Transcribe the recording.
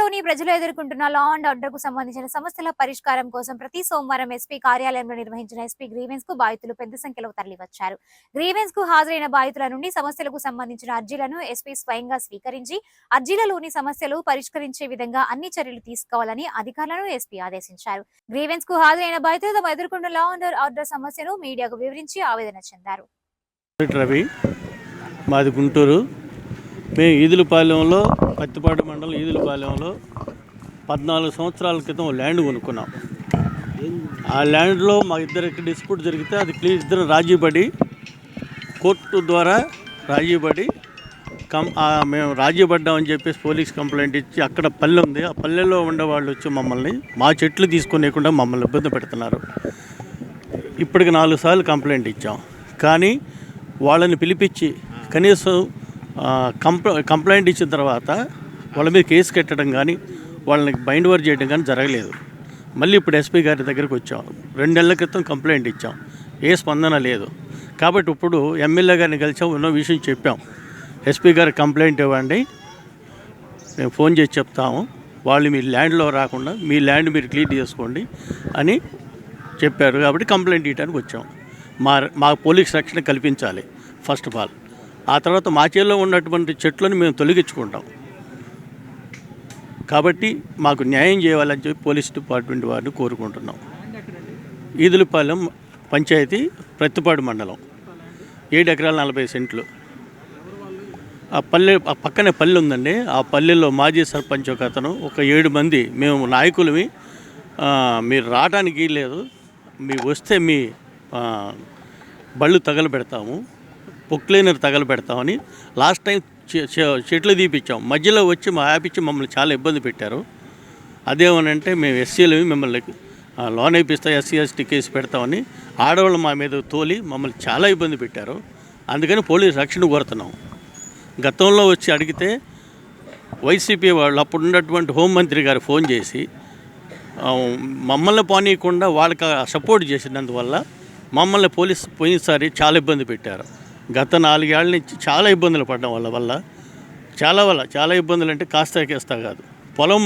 జిల్లాలోని ప్రజలు ఎదుర్కొంటున్న లా అండ్ ఆర్డర్ కు సంబంధించిన సమస్యల పరిష్కారం కోసం ప్రతి సోమవారం ఎస్పీ కార్యాలయంలో నిర్వహించిన ఎస్పీ గ్రీవెన్స్ కు బాధితులు పెద్ద సంఖ్యలో తరలివచ్చారు. గ్రీవెన్స్ కు హాజరైన బాధితుల నుండి సమస్యలకు సంబంధించిన అర్జీలను ఎస్పీ స్వయంగా స్వీకరించి అర్జీలలోని సమస్యలు పరిష్కరించే విధంగా అన్ని చర్యలు తీసుకోవాలని అధికారులను ఎస్పీ ఆదేశించారు. గ్రీవెన్స్ కు హాజరైన బాధితులు తమ ఎదుర్కొంటున్న లా అండ్ ఆర్డర్ సమస్యను మీడియాకు వివరించి ఆవేదన చెందారు. రవి, మాది గుంటూరు. మేము ఈదులపాలెంలో, పత్తిపాడు మండలం ఈదులపాలెంలో 14 సంవత్సరాల క్రితం ల్యాండ్ కొనుక్కున్నాం. ఆ ల్యాండ్లో మా ఇద్దరికి డిస్ప్యూట్ జరిగితే అది ఇద్దరు రాజీపడి కోర్టు ద్వారా రాజీపడి మేము రాజీపడ్డామని చెప్పేసి పోలీస్ కంప్లైంట్ ఇచ్చి అక్కడ పల్లె ఉంది, ఆ పల్లెల్లో ఉండేవాళ్ళు వచ్చి మమ్మల్ని మా చెట్లు తీసుకునేకుండా మమ్మల్ని ఇబ్బంది పెడుతున్నారు. ఇప్పటికి 4 సార్లు కంప్లైంట్ ఇచ్చాం, కానీ వాళ్ళని పిలిపించి కనీసం కంప్లైంట్ ఇచ్చిన తర్వాత వాళ్ళ మీద కేసు కట్టడం కానీ వాళ్ళని బైండ్ ఓవర్ చేయడం కానీ జరగలేదు. మళ్ళీ ఇప్పుడు ఎస్పీ గారి దగ్గరికి వచ్చాం. 2 నెలల క్రితం కంప్లైంట్ ఇచ్చాం, ఏ స్పందన లేదు. కాబట్టి ఇప్పుడు ఎమ్మెల్యే గారిని కలిసాం, ఉన్న విషయం చెప్పాం. ఎస్పీ గారి కంప్లైంట్ ఇవ్వండి, మేము ఫోన్ చేసి చెప్తాము, వాళ్ళు మీ ల్యాండ్లో రాకుండా మీ ల్యాండ్ మీరు క్లీన్ చేసుకోండి అని చెప్పారు. కాబట్టి కంప్లైంట్ ఇవ్వడానికి వచ్చాం. మా పోలీస్ రక్షణ కల్పించాలి ఫస్ట్ ఆఫ్ ఆల్. ఆ తర్వాత మా చేతిలో ఉన్నటువంటి చెట్లను మేము తొలగించుకుంటాం. కాబట్టి మాకు న్యాయం చేయాలని చెప్పి పోలీస్ డిపార్ట్మెంట్ వారిని కోరుకుంటున్నాం. ఈదులపాలెం పంచాయతీ, ప్రత్తిపాడు మండలం, 7 ఎకరాల 40 సెంట్లు. ఆ పక్కనే పల్లె ఉందండి. ఆ పల్లెల్లో మాజీ సర్పంచ్ ఒక అతను, ఒక 7 మంది మేము నాయకులవి, మీరు రావడానికి లేదు, మీరు వస్తే మీ బళ్ళు తగలబెడతాము, పొక్లైనర్ తగలబెడతామని లాస్ట్ టైం చెట్లు తీపిచ్చాం. మధ్యలో వచ్చి ఆపిచ్చి మమ్మల్ని చాలా ఇబ్బంది పెట్టారు. అదేమనంటే మేము ఎస్సీలవి, మిమ్మల్ని లోన్ అయిపిస్తా, ఎస్సీ ఎస్టీ కేసు పెడతామని ఆడవాళ్ళు మా మీద తోలి మమ్మల్ని చాలా ఇబ్బంది పెట్టారు. అందుకని పోలీస్ రక్షణ కోరుతున్నాం. గతంలో వచ్చి అడిగితే వైసీపీ వాళ్ళు అప్పుడు ఉన్నటువంటి హోంమంత్రి గారు ఫోన్ చేసి మమ్మల్ని పోనీయకుండా వాళ్ళకి సపోర్ట్ చేసినందువల్ల మమ్మల్ని పోలీసు పోయినసారి చాలా ఇబ్బంది పెట్టారు. గత 4 ఏళ్ల నుంచి చాలా ఇబ్బందులు పడ్డం వల్ల చాలా ఇబ్బందులు అంటే కాస్తా కాదు. పొలం